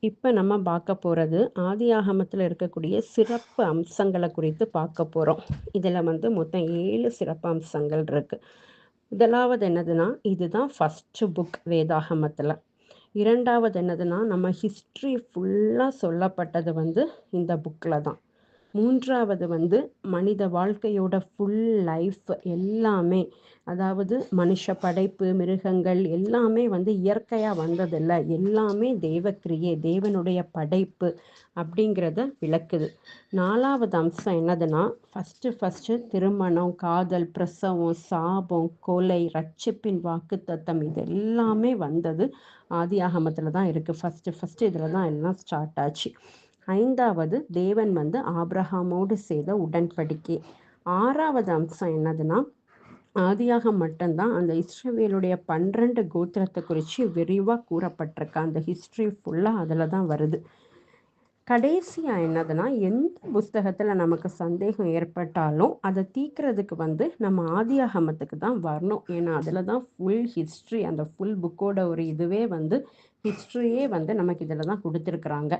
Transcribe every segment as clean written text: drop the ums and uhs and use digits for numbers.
இப்போ நம்ம பார்க்க போகிறது ஆதியாகமத்தில் இருக்கக்கூடிய சிறப்பு அம்சங்களை குறித்து பார்க்க போகிறோம். இதில் மொத்தம் 7 சிறப்பு அம்சங்கள் இருக்குது. முதலாவது என்னதுன்னா, இதுதான் ஃபஸ்ட்டு புக் வேதாகமத்தில். இரண்டாவது என்னதுன்னா, நம்ம ஹிஸ்ட்ரி ஃபுல்லாக சொல்லப்பட்டது இந்த புக்கில் தான். மூன்றாவது மனித வாழ்க்கையோட ஃபுல் லைஃப் எல்லாமே, அதாவது மனுஷ படைப்பு, மிருகங்கள் எல்லாமே இயற்கையாக வந்ததில்லை, எல்லாமே தேவக்கிரியே, தேவனுடைய படைப்பு அப்படிங்கிறத விளக்குது. நாலாவது அம்சம் என்னதுன்னா, ஃபஸ்ட்டு திருமணம், காதல், பிரசவம், சாபம், கொலை, ரட்சிப்பின் வாக்குத்தத்தம் இது எல்லாமே வந்தது ஆதியாகமத்தில் தான் இருக்குது. ஃபஸ்ட்டு இதில் தான் எல்லாம் ஸ்டார்ட் ஆச்சு. ஐந்தாவது தேவன் ஆபிரகாமோடு செய்த உடன்படிக்கை. ஆறாவது அம்சம் என்னதுன்னா, ஆதியாக மட்டும்தான் அந்த இஸ்ரவேலுடைய 12 கோத்திரத்தை குறித்து விரிவாக கூறப்பட்டிருக்கு. அந்த ஹிஸ்ட்ரி ஃபுல்லாக அதில் தான் வருது. கடைசியாக என்னதுன்னா, எந்த புஸ்தகத்தில் நமக்கு சந்தேகம் ஏற்பட்டாலும் அதை தீர்க்கிறதுக்கு நம்ம ஆதியாகமத்துக்கு தான் வரணும். ஏன்னா அதில் தான் ஃபுல் ஹிஸ்ட்ரி, அந்த ஃபுல் புக்கோட ஒரு இதுவே ஹிஸ்ட்ரியே நமக்கு இதில் தான் கொடுத்துருக்குறாங்க.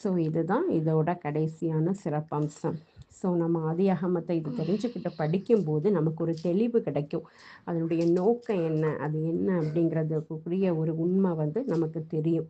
ஸோ இதுதான் இதோட கடைசியான சிறப்பம்சம். ஸோ நம்ம ஆதியாகமத்தை இது தெரிஞ்சுக்கிட்டு படிக்கும்போது நமக்கு ஒரு தெளிவு கிடைக்கும். அதனுடைய நோக்கம் என்ன, அது என்ன அப்படிங்கிறதுக்குரிய ஒரு உண்மை நமக்கு தெரியும்.